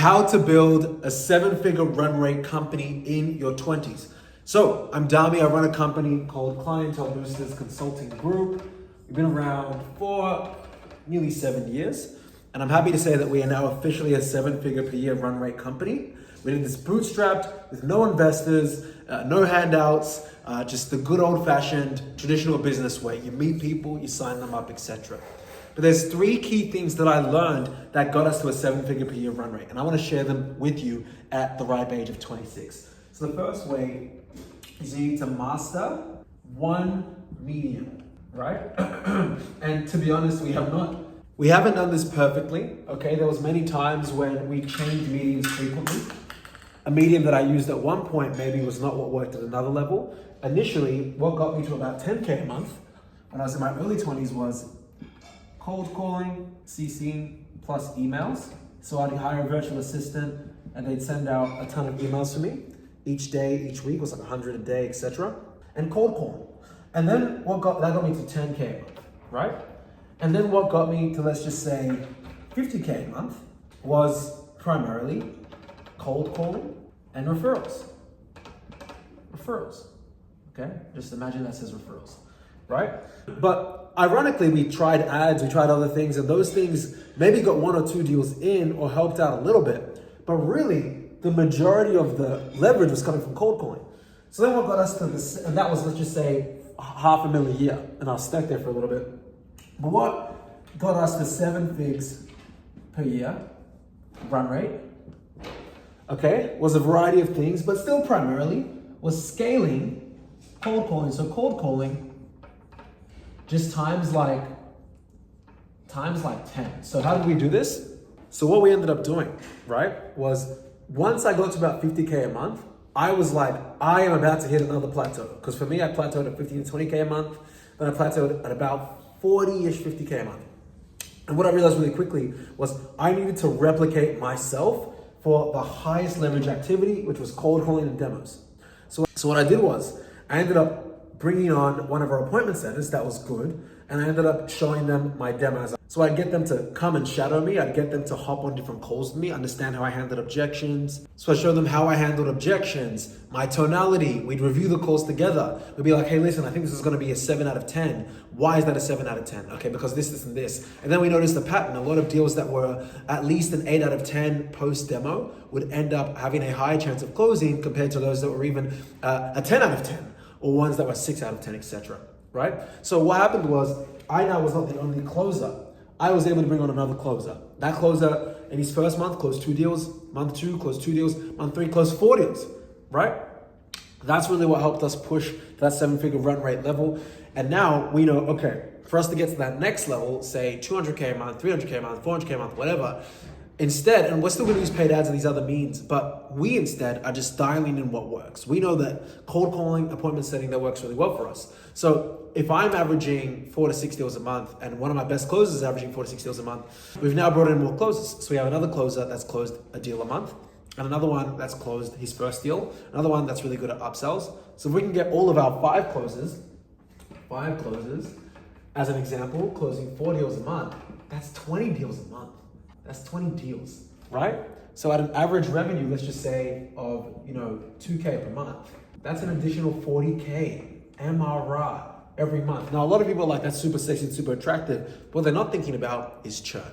how to build a 7-figure run rate company in your 20s. So I'm Dami, I run a company called Clientele Boosters Consulting Group. We've been around for nearly 7 years. And I'm happy to say that we are now officially a 7-figure per year run rate company. We did this bootstrapped with no investors, no handouts, just the good old fashioned traditional business way. You meet people, you sign them up, etc. But there's 3 key things that I learned that got us to a 7-figure per year run rate. And I want to share them with you at the ripe age of 26. So the first way is you need to master one medium, right? And to be honest, we haven't done this perfectly, okay? There was many times when we changed mediums frequently. A medium that I used at one point maybe was not what worked at another level. Initially, what got me to about 10K a month when I was in my early 20s was cold calling, CCing, plus emails. So I'd hire a virtual assistant and they'd send out a ton of emails for me. Each day, each week was like 100 a day, etc. And cold calling. And then that got me to 10K a month, right? And then what got me to, let's just say, 50K a month was primarily cold calling and referrals. Referrals, okay? Just imagine that says referrals, right? But ironically, we tried ads, we tried other things, and those things maybe got 1 or 2 deals in or helped out a little bit. But really, the majority of the leverage was coming from cold calling. So then what got us to this, and that was, let's just say, $500,000 a year, and I was stuck there for a little bit. But what got us to 7 figs per year run rate, okay, was a variety of things, but still primarily was scaling cold calling. So cold calling just times like 10. So how did we do this? So what we ended up doing, right, was once I got to about 50K a month, I was like, I am about to hit another plateau. Because for me, I plateaued at 15 to 20K a month. Then I plateaued at about 40-ish, 50K a month. And what I realized really quickly was I needed to replicate myself for the highest leverage activity, which was cold calling and demos. So what I did was I ended up bringing on one of our appointment setters that was good, and I ended up showing them my demos. So I'd get them to come and shadow me. I'd get them to hop on different calls with me, understand how I handled objections. So I showed them how I handled objections, my tonality. We'd review the calls together. We'd be like, hey, listen, I think this is gonna be a 7 out of 10. Why is that a 7 out of 10? Okay, because this, and this. And then we noticed the pattern. A lot of deals that were at least an 8 out of 10 post-demo would end up having a higher chance of closing compared to those that were even a 10 out of 10 or ones that were 6 out of 10, etc. Right? So what happened was I now was not the only closer. I was able to bring on another closer. That closer in his first month closed 2 deals, month 2 closed 2 deals, month 3 closed 4 deals, right? That's really what helped us push to that 7-figure run rate level. And now we know, okay, for us to get to that next level, say 200K a month, 300K a month, 400K a month, whatever, instead, and we're still gonna use paid ads and these other means, but we instead are just dialing in what works. We know that cold calling, appointment setting, that works really well for us. So if I'm averaging 4 to 6 deals a month, and one of my best closers is averaging 4 to 6 deals a month, we've now brought in more closers. So we have another closer that's closed a deal a month, and another one that's closed his first deal, another one that's really good at upsells. So if we can get all of our 5 closers, as an example, closing 4 deals a month, that's 20 deals a month. That's 20 deals, right? So at an average revenue, let's just say of, 2K per month, that's an additional 40K MRR every month. Now, a lot of people are like, that's super sexy and super attractive. But what they're not thinking about is churn,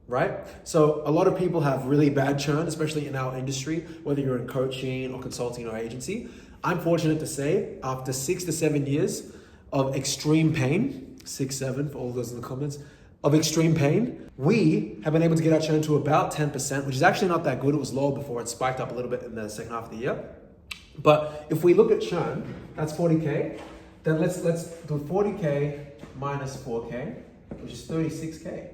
right? So a lot of people have really bad churn, especially in our industry, whether you're in coaching or consulting or agency. I'm fortunate to say, after 6 to 7 years of extreme pain, 6, 7 for all those in the comments, of extreme pain, we have been able to get our churn to about 10%, which is actually not that good. It was lower before, it spiked up a little bit in the second half of the year. But if we look at churn, that's 40K, then let's do 40K minus 4K, which is 36K,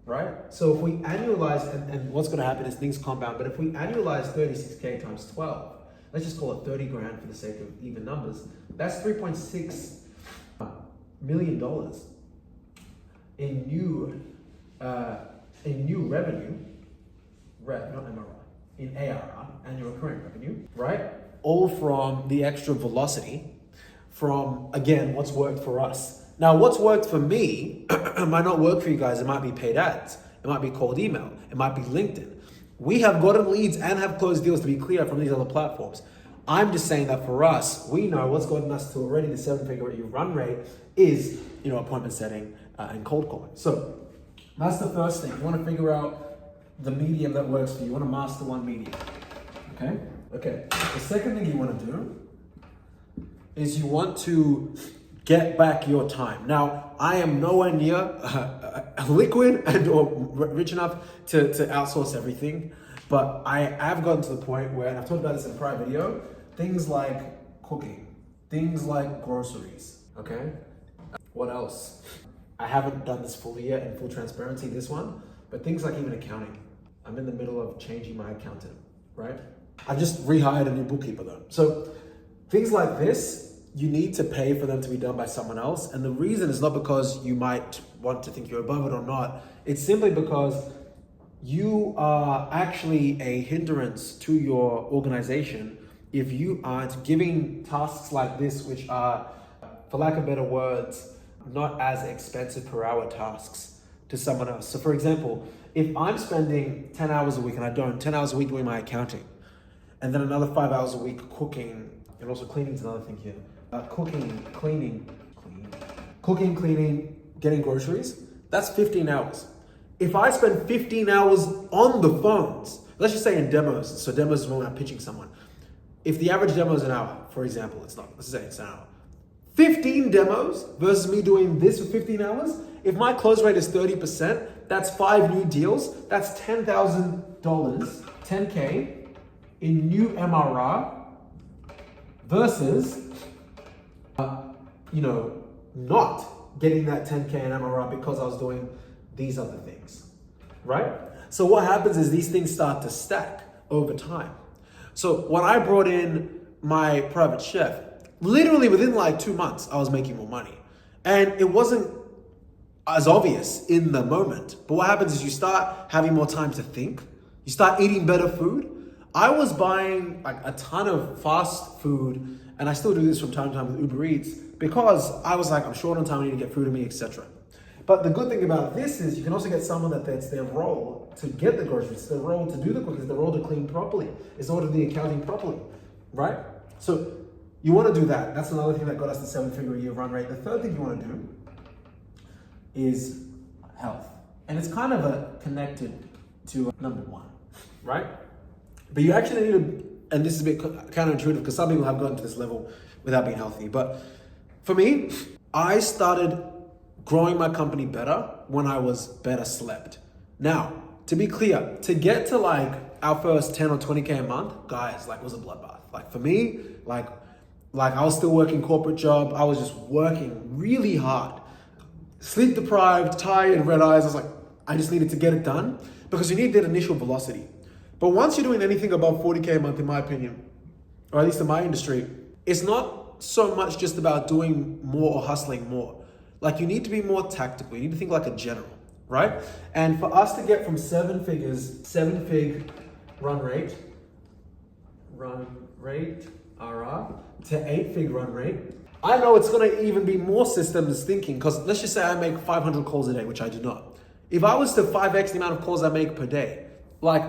right? So if we annualize, and what's gonna happen is things compound, but if we annualize 36K times 12, let's just call it 30 grand for the sake of even numbers, that's $3.6 million in new revenue, not MRR, in ARR, annual recurring revenue, right? All from the extra velocity from, again, what's worked for us. Now, what's worked for me might not work for you guys. It might be paid ads. It might be cold email. It might be LinkedIn. We have gotten leads and have closed deals, to be clear, from these other platforms. I'm just saying that for us, we know what's gotten us to already the 7-figure run rate is, appointment setting and cold calling. So that's the first thing. You want to figure out the medium that works for you. You want to master one medium. Okay. The second thing you want to do is you want to get back your time. Now, I am nowhere near liquid and or rich enough to outsource everything, but I have gotten to the point where, and I've talked about this in a prior video, things like cooking, things like groceries, okay? What else? I haven't done this fully yet in full transparency, this one, but things like even accounting. I'm in the middle of changing my accountant, right? I've just rehired a new bookkeeper though. So things like this, you need to pay for them to be done by someone else. And the reason is not because you might want to think you're above it or not. It's simply because you are actually a hindrance to your organization if you aren't giving tasks like this, which are, for lack of better words, not as expensive per hour tasks to someone else. So for example, if I'm spending 10 hours a week, and I don't, 10 hours a week doing my accounting, and then another 5 hours a week cooking, and also cleaning is another thing here. Cleaning, getting groceries, that's 15 hours. If I spend 15 hours on the phones, let's just say in demos, so demos is when I'm pitching someone. If the average demo is an hour, for example, let's say it's an hour. 15 demos versus me doing this for 15 hours, if my close rate is 30%, that's 5 new deals, that's $10,000, 10K in new MRR versus not getting that 10K in MRR because I was doing these other things, right? So what happens is these things start to stack over time. So when I brought in my private chef, literally within like 2 months, I was making more money. And it wasn't as obvious in the moment. But what happens is you start having more time to think. You start eating better food. I was buying like a ton of fast food, and I still do this from time to time with Uber Eats, because I was like, I'm short on time, I need to get food to me, etc. But the good thing about this is you can also get someone that's their role to get the groceries, it's their role to do the cooking, it's their role to clean properly, it's order the accounting properly, right? So you want to do that. That's another thing that got us the 7-figure a year run rate. The third thing you want to do is health. And it's kind of connected to number one, right? But you actually need to, and this is a bit counterintuitive because some people have gotten to this level without being healthy. But for me, I started growing my company better when I was better slept. Now, to be clear, to get to like our first 10 or 20K a month, guys, like it was a bloodbath. Like for me, like I was still working corporate job. I was just working really hard, sleep deprived, tired, red eyes. I was like, I just needed to get it done because you need that initial velocity. But once you're doing anything above 40K a month, in my opinion, or at least in my industry, it's not so much just about doing more or hustling more. Like you need to be more tactical. You need to think like a general, right? And for us to get from 7-fig run rate, RR, to 8-fig run rate, I know it's gonna even be more systems thinking, because let's just say I make 500 calls a day, which I do not. If I was to 5x the amount of calls I make per day, like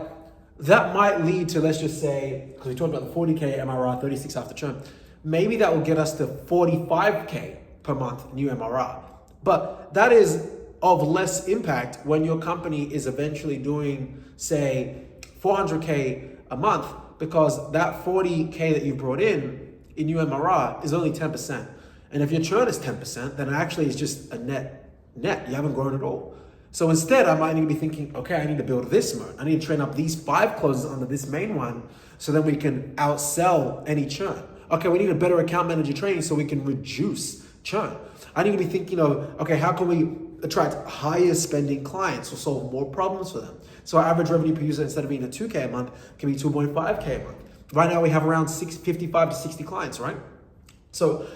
that might lead to, let's just say, because we talked about the 40K MRR, 36 after churn, maybe that will get us to 45K per month new MRR. But that is of less impact when your company is eventually doing, say, 400K a month, because that 40K that you brought in new MRR is only 10%. And if your churn is 10%, then it actually is just a net. You haven't grown at all. So instead, I might need to be thinking, okay, I need to build this mode. I need to train up these 5 closes under this main one so then we can outsell any churn. Okay, we need a better account manager training so we can reduce churn. I need to be thinking of, okay, how can we attract higher spending clients or solve more problems for them? So our average revenue per user, instead of being a 2K a month, can be 2.5K a month. Right now we have around 55 to 60 clients, right? So,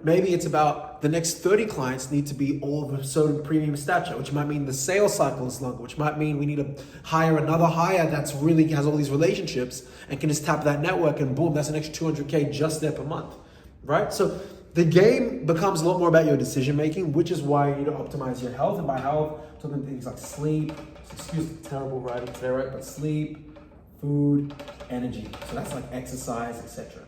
maybe it's about the next 30 clients need to be all of a certain premium stature, which might mean the sales cycle is longer, which might mean we need to hire another hire that's really has all these relationships and can just tap that network and boom, that's an extra 200K just there per month, right? So the game becomes a lot more about your decision making, which is why you need to optimize your health. And by health, talking things like sleep, excuse the terrible writing today, right? But sleep, food, energy. So that's like exercise, etc.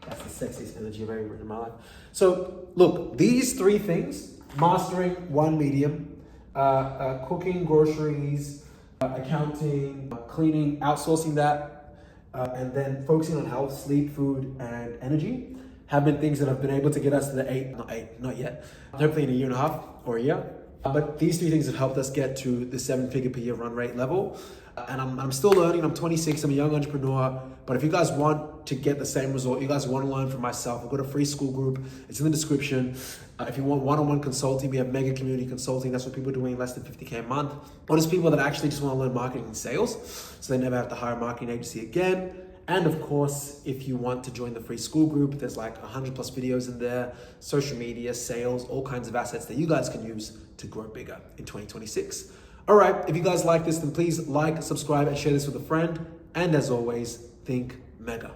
That's the sexiest energy I've ever written in my life. So look, these three things, mastering one medium, cooking, groceries, accounting, cleaning, outsourcing that, and then focusing on health, sleep, food, and energy, have been things that have been able to get us to the not yet, hopefully in a year and a half or a year. But these three things have helped us get to the 7-figure per year run rate level. And I'm still learning. I'm 26. I'm a young entrepreneur. But if you guys want to get the same result, you guys want to learn from myself, I've got a free Skool group. It's in the description. If you want one-on-one consulting, we have mega community consulting. That's what people are doing less than $50K a month. Or just people that actually just want to learn marketing and sales, so they never have to hire a marketing agency again. And of course, if you want to join the free Skool group, there's like 100 plus videos in there, social media, sales, all kinds of assets that you guys can use to grow bigger in 2026. All right, if you guys like this, then please like, subscribe, and share this with a friend. And as always, think mega.